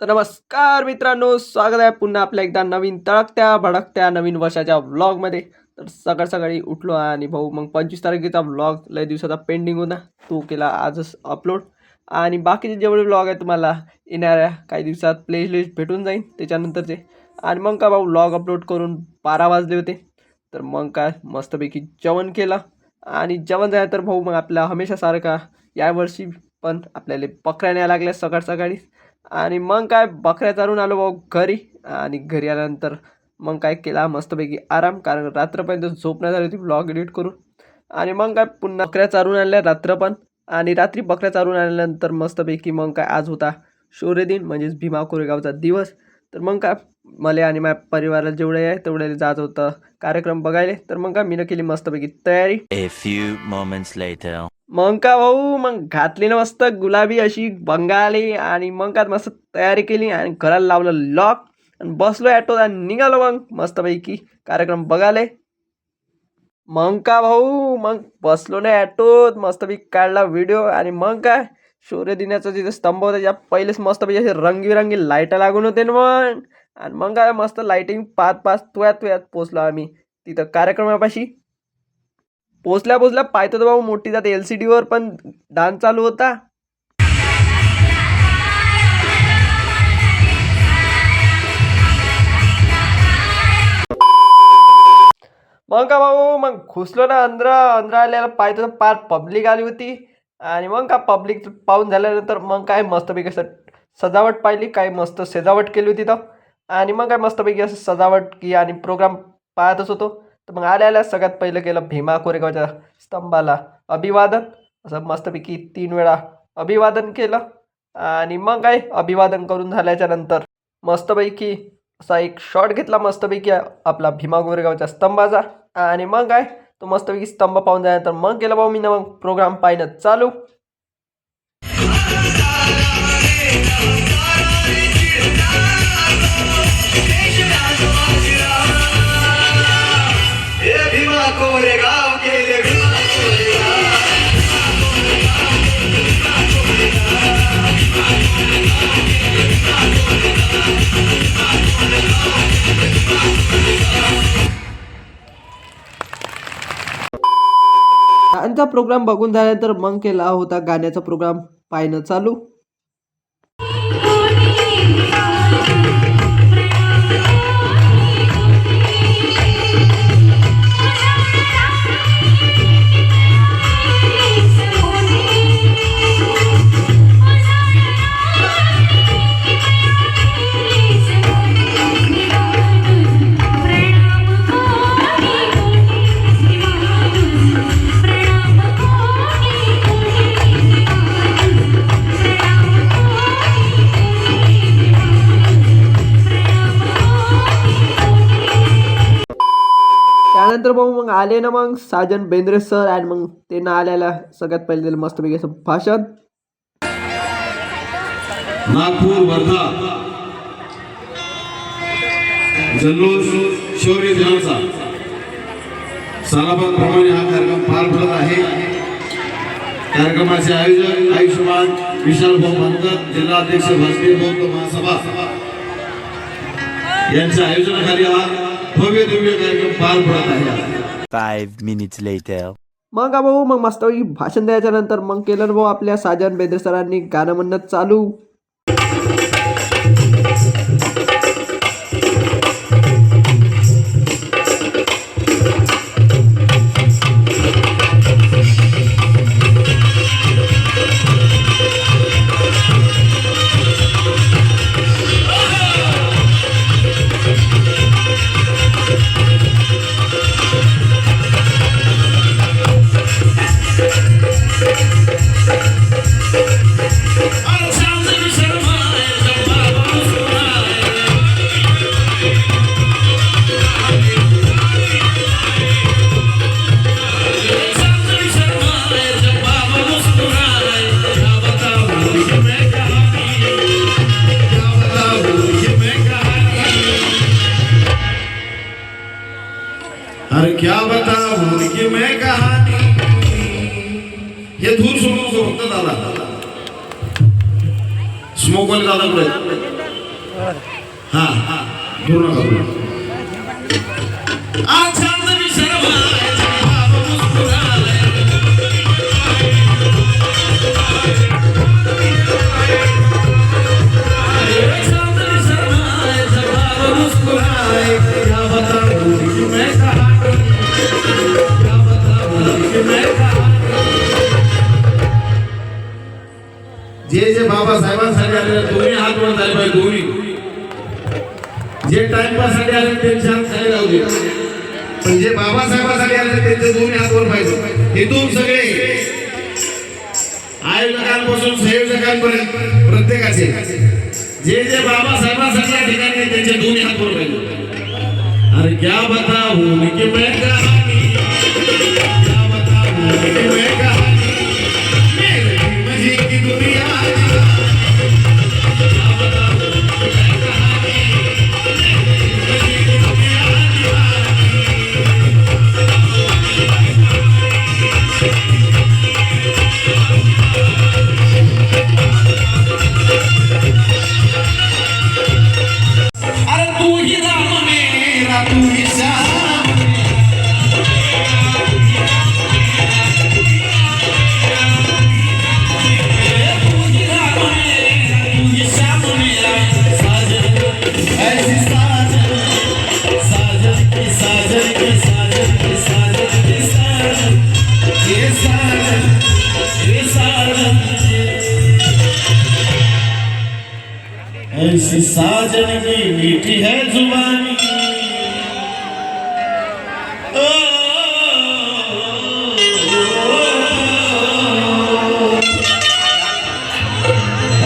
तर नमस्कार मित्रांनो, स्वागत आहे पुन्हा आपल्या एकदा नवीन तळकत्या भडकत्या नवीन वर्षाच्या व्लॉगमध्ये. तर सकाळ सकाळी उठलो आणि भाऊ मग 25 तारखेचा व्लॉग लय दिवसाचा पेंडिंग होता, तो केला आजच अपलोड. आणि बाकीचे जेवढे व्लॉग आहे तुम्हाला येणाऱ्या काही दिवसात प्लेलिस्ट भेटून जाईल त्याच्यानंतरचे. आणि मग काय भाऊ व्लॉग अपलोड करून 12 वाजले होते. तर मग काय मस्तपैकी जेवण केलं आणि जेवण झालं तर भाऊ मग आपल्या हमेशासारखा यावर्षी पण आपल्याला बकऱ्या न्यायला लागल्या सकाळ सकाळी. आणि मग काय बकऱ्या चारून आलो भाऊ घरी. आणि घरी आल्यानंतर मग काय केला मस्तपैकी आराम, कारण रात्रपर्यंत झोप नाही झाली होती व्लॉग एडिट करून. आणि मग काय पुन्हा बकऱ्या चारून आणल्या रात्र पण. आणि रात्री बकऱ्या चारून आणल्यानंतर मस्तपैकी मग काय आज होता शौर्यदिन म्हणजेच भीमा कोरेगावचा दिवस. तर मग काय मला आणि माझ्या परिवाराला जेवढे आहे तेवढे जायचं होतं कार्यक्रम बघायला. तर मग काय मीनं केली मस्तपैकी तयारी. A few moments later. मग का भाऊ मग घातली ना मस्त गुलाबी अशी बंगाली. आणि मग काय मस्त तयारी केली आणि घराला लावलं लॉक आणि बसलो ॲटोत आणि निघालो मग मस्तपैकी कार्यक्रम बघायला. मग का भाऊ मग बसलो ना ॲटोत, मस्तपैकी काढला व्हिडिओ. आणि मग काय शौर्य दिनाचं जिथे स्तंभ होता त्या पहिलेच मस्तपैकी असे रंगीबिरंगी लाईट लागून होते ना मग. आणि मग काय मस्त लाईटिंग पाच पाच तुयात पोचलो आम्ही तिथं कार्यक्रमापाशी. पोचल्या पाहतो तर भाऊ मोठी जात LCD वर पण डान्स चालू होता. मग का भाऊ मग घुसलो ना अंदर आल्याला पाहतो तर पार पब्लिक आली होती. आणि मग का पब्लिक पाहून झाल्यानंतर मग काय मस्तपैकी असं सजावट पाहिली, काय मस्त सजावट केली होती तर. आणि मग काय मस्तपैकी असं सजावट की आणि प्रोग्राम पाहतच होतो. तर मग आल्या सगळ्यात पहिलं केलं भीमा कोरेगावच्या स्तंभाला अभिवादन. असं मस्तपैकी 3 वेळा अभिवादन केलं. आणि मग काय अभिवादन करून झाल्याच्या नंतर मस्तपैकी असा एक शॉट घेतला मस्तपैकी आपला भीमा कोरेगावच्या स्तंभाचा. आणि मग काय तो मस्तपैकी स्तंभ पाहून झाल्यानंतर मग केलं भाऊ मी ना मग प्रोग्राम पाहिलं चालू. डान्सचा प्रोग्राम बघून झाल्यानंतर मग केला होता गाण्याचा प्रोग्राम पाहणं चालू. त्यानंतर भाऊ मग आले ना मग साजन बेंद्रे सर. आणि मग ते ना आल्याला सगळ्यात पहिले दिलं मस्तपैकी असं भाषण. नागपूर वर्धा जल्लोष शौर्य दिनाचा सालाबादप्रमाणे हा कार्यक्रम पार पडत आहे. कार्यक्रमाचे आयोजक आयुष्यमान विशाल भाऊ बनकर, जिल्हाध्यक्ष भाजपी बौद्ध महासभा यांच्या आयोजनाखाली हा भव्य दिव्य कार्यक्रम पार पडत आहे. 5 minutes later. मग भाऊ मग मस्तपैकी भाषण द्यायच्या नंतर मग केलं भाऊ आपल्या साजन बेंद्रे सरांनी गाणं म्हणणं चालू. अरे क्या बताऊं कि मैं कहानी. हे धूर सोडून फक्त दादा स्मोक वाले दादा पुढे हा पूर्ण करू. आज चांदणी शर्माए, बाबा मुस्कुराए. चांदनी शर्माए, बाबा मुस्कुराए. क्या बताऊं कि मैं कहानी, क्या बताऊं कि मैं कहानी. जे बाबासाहेबांसाठी आलेले दोन्ही हात वर झाले पाहिजे. दोन्ही जे टाइमपाससाठी आले त्यांचे हात खाली राहू दे, पण जे बाबासाहेबांसाठी आले त्यांचे दोन्ही हात वर पाहिजे. इथून सगळे आयोजकांपासून संयोजकांपर्यंत प्रत्येकाचे जे बाबासाहेबांसाठी या ठिकाणी आहेत, त्यांचे दोन्ही हात वर पाहिजे. अरे क्या बताऊं कि मैं कहानी, क्या बताऊं कि मैं कहानी, मेरे मजे की दुनिया. ऐसी साजन की मीठी है जुबानी.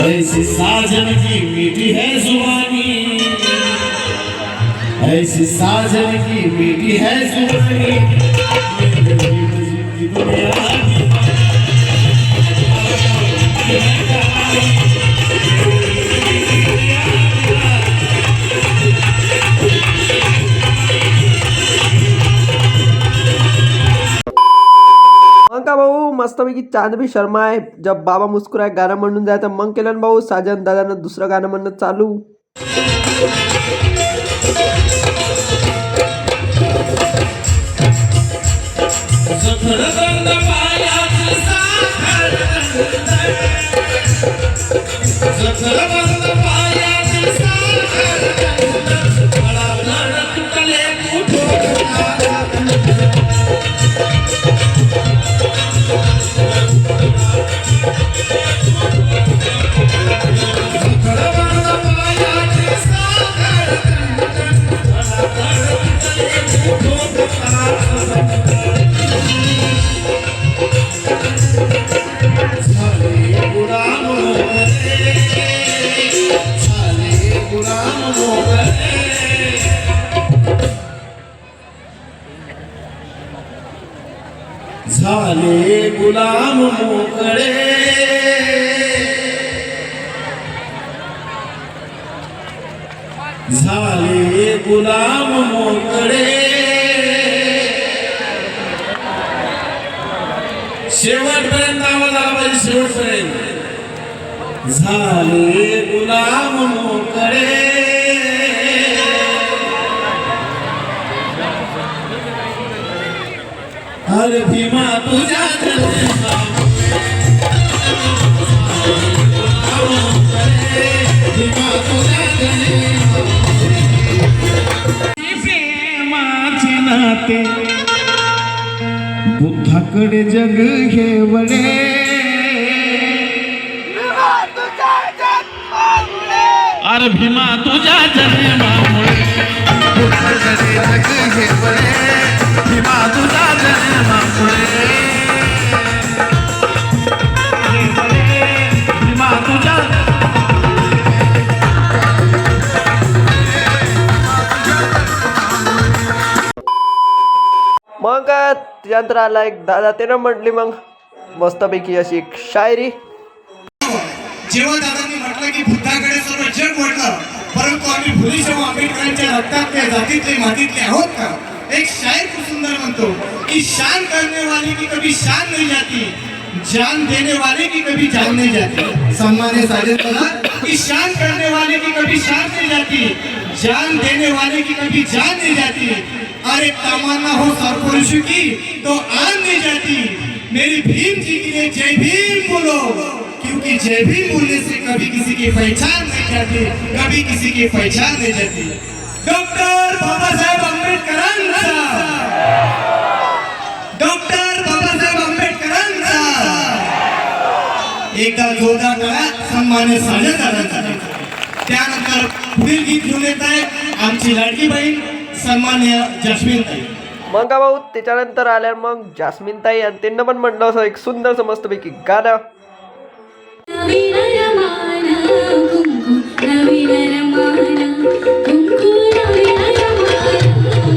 ऐसी साजन की मीठी है जुबानी, ऐसी साजन की मीठी है जुबानी. का भाऊ मस्तपैकी चांदनी शर्मा आहे जब बाबा मुस्कुराए गाणं म्हणून जायचं. मग केलं भाऊ साजन दादानं दुसरं गाणं म्हणणं चालू. झाले गुलाम मोकळे, झाले गुलाम मोकळे. शेवटपर्यंत आवाज आला पाहिजे, शेवटपर्यंत. झाले गुलाम मोकळे, अरे भीमा तुझ्या भीमा तुझ्या प्रेमाचे नाते बुद्धाकडे जग हे वडे. अरे भीमा तुझ्या जन्मामुळे बुद्धाकडे जग हे वडे. भीमा तुझ्या जन्मामुळे भीमा तुझ्या मग त्यानंतर आला एक दादा त्यानं म्हटली मग मस्तपैकी अशी एक शायरी. जेव्हा दादांनी म्हटलं की बुद्धाकडे सर्व जग म्हटलं, परंतु आम्ही भुलीशाहू आंबेडकरांच्या रक्तातले जातीतले मातीतले आहोत का. एक शायर खूप सुंदर म्हणतो की शान करने वाले की कभी शान नहीं जाती, जान देने वाले की कभी जान नहीं जाती. सन्मान्य साजेद दादा कि शान करने वाले की कभी शान नहीं जाती, जान देने वाले की कभी जान नहीं जाती। अरे तमन्ना हो सरपुरुष की तो आन नहीं जाती। मेरी भीम जी के लिए जय भीम बोलो, क्योंकि जय भीम बोलने से कभी किसी की पहचान नहीं जाती, कभी किसी की पहचान नहीं जाती। डॉक्टर बाबा साहेब आंबेडकरांचा, डॉक्टर बाबासाहेब आंबेडकरांचा एकदा जोरदार करा सन्मान्य साजेदारांसाठी। त्यानंतर पुढील गीत घेऊन येत आहे आमची लाडकी बहीण सन्मान्य जास्मिन ताई। मग का भाऊ त्याच्यानंतर आल्या मग जास्मिन ताई आणि त्यांना पण म्हटलं असं एक सुंदरसं मस्तपैकी गाणं. नवीन रमान कुंकू नवीन रमान कुंकू नवीन रमान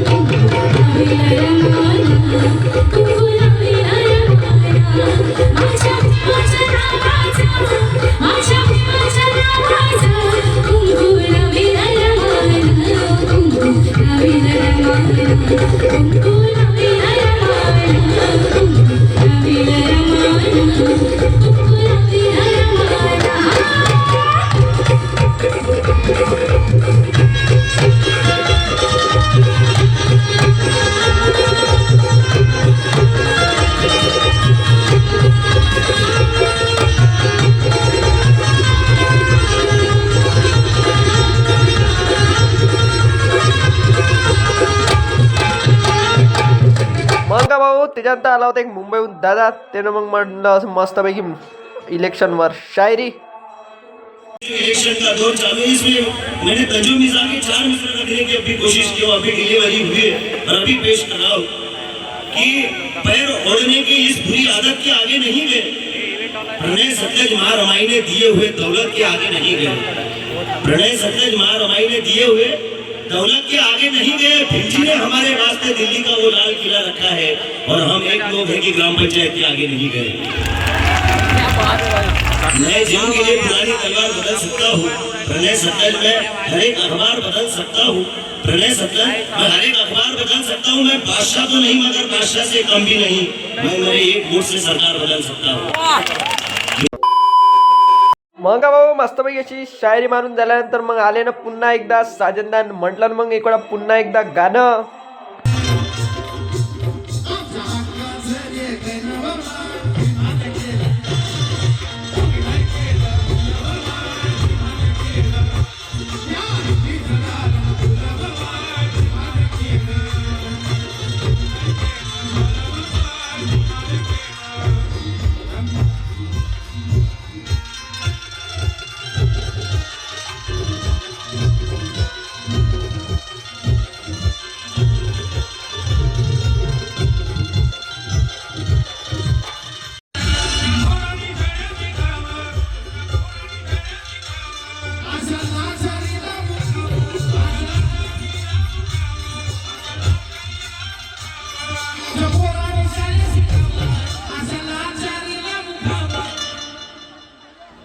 कुंकू नवीन रमान कुंकू नवीन रमान माझ्या नावाचा कुंकू नवीन रमान कुंकू नवीन रमान कुंकू नवीन रमान कुंकू नवीन मग का भाऊ त्याच्यानंतर आला होता एक मुंबईहून दादा. त्यानं मग म्हटलं असं मस्तपैकी इलेक्शनवर शायरी. इलेक्शन का दौर चालू है, इसमें मैंने तंजू मिसाल के 4 मिसरा देने की अपनी कोशिश की, अभी डिलीवरी हुई है और अभी पेश कर रहा हूँ कि पैर ओढ़ने की इस बुरी आदत के आगे नहीं गए। प्रणय सतलज माँ रमाई ने दिए हुए दौलत के आगे नहीं गए। प्रणय सतलज माँ रमाई ने दिए हुए दौलत के आगे नहीं गए। भिंजी ने हमारे वास्ते दिल्ली का वो लाल किला रखा है और हम एक लोग हैं कि ग्राम पंचायत के आगे नहीं गए। मैं जीवन के लिए पुरानी तलवार बदल सकता हूँ, प्रणय सतलज में हर एक अखबार बदल सकता हूँ। प्रणय सतलज मैं हर एक अखबार बदल सकता हूँ। मैं बादशाह तो नहीं मगर बादशाह से कम भी नहीं। मैं मेरे एक वोट से सरकार बदल सकता हूँ। मग का भाऊ मस्तपैकी अशी शायरी मारून झाल्यानंतर मग आले ना पुन्हा एकदा साजनदान. म्हटलं मग एक वेळा पुन्हा एकदा गाणं.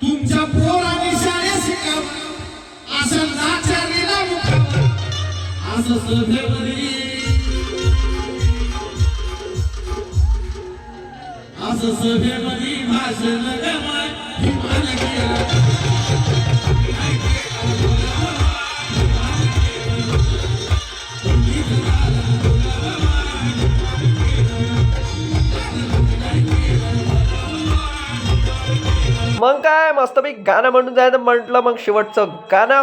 तुमच्या पोराने शाळेत शिकाव असं नाचारीला मुखाव असं सभेमध्ये भाषण गमाय हिमाल गेला मग काय मस्तपैकी गाणं म्हणून जायचं म्हटलं मग शेवटचं गाणं.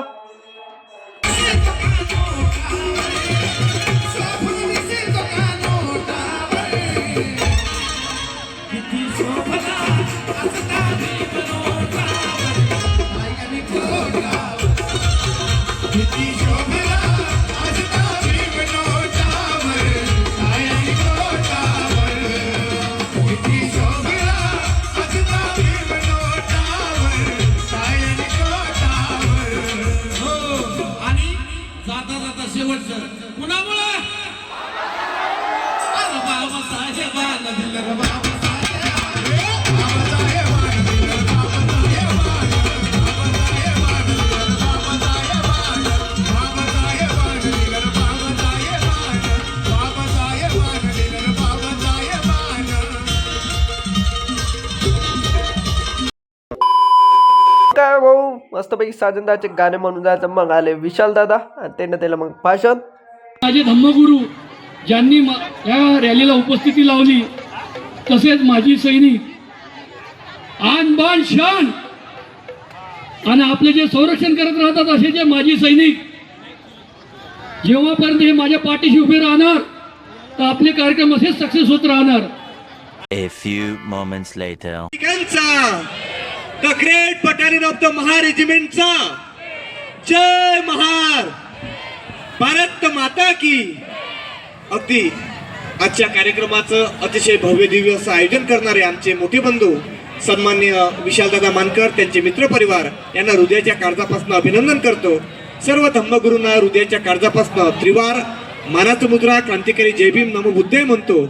काय भाऊ मस्त मस्तपैकी साजनदाचे गाणे म्हणून जायचं. मग आले विशाल दादा आणि त्यानं त्याला मग भाषण. माझे धम्मगुरू ज्यांनी या रॅलीला उपस्थिती लावली, तसेच माजी सैनिक आन बान शान आणि आपले जे संरक्षण करत राहतात असे जे माजी सैनिक, जेव्हापर्यंत हे माझ्या पाठीशी उभे राहणार तर आपले कार्यक्रम असेच सक्सेस होत राहणार. A few moments later. The great battalion of the Mahar रेजिमेंटचा जय महार, भारत माता की. अगदी आजच्या कार्यक्रमाचं अतिशय भव्य दिव्य असं आयोजन करणारे आमचे मोठे बंधू सन्माननीय विशालदादा मानकर, त्यांचे मित्रपरिवार यांना हृदयाच्या काळजापासून अभिनंदन करतो. सर्व धम्मगुरूंना हृदयाच्या काळजापासून त्रिवार मानाचं मुद्रा क्रांतिकारी जय भीम नमो बुद्धे म्हणतो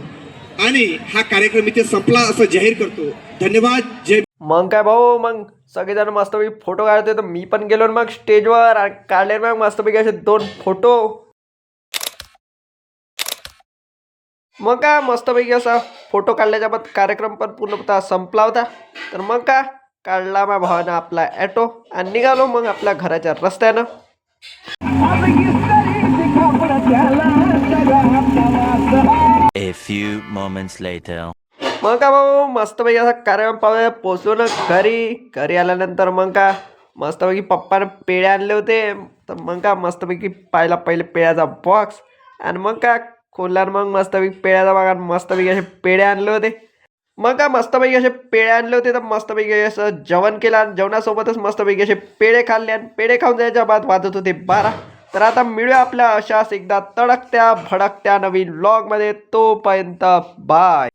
आणि हा कार्यक्रम इथे संपला असं जाहीर करतो. धन्यवाद. जय. मग काय भाऊ, मग सगळेजण मस्तपैकी फोटो काढते. तर मी पण गेलो मग स्टेजवर आणि काढले मग मस्तपैकी असे 2 फोटो. मग काय मस्तपैकी असा फोटो काढल्याच्या बाद कार्यक्रम पण पूर्णतः संपला होता. तर मग काय काढला माझ्या भावानं आपला ॲटो आणि निघालो मग आपल्या घराच्या रस्त्यानं. A few moments later. मग का भाऊ मस्तपैकी असा कार्यक्रम पाहूया पोचलो ना घरी आल्यानंतर मग का मस्तपैकी पप्पानं पेढे आणले होते. तर मग का मस्तपैकी पाहिला पहिले पेढ्याचा बॉक्स आणि मग का खोलल्यावर मग मस्तपैकी पेढ्याचा बघा मस्तपैकी असे पेढे आणले होते. मग का मस्तपैकी असे पेढे आणले होते. तर मस्तपैकी असं जेवण केलं आणि जेवणासोबतच मस्तपैकी असे पेढे खाल्ले आणि पेढे खाऊन जायच्या बाद वाजत होते 12. तर आता मिळूया आपल्या अशाच एकदा तडकत्या भडकत्या नवीन व्लॉगमध्ये. तोपर्यंत बाय.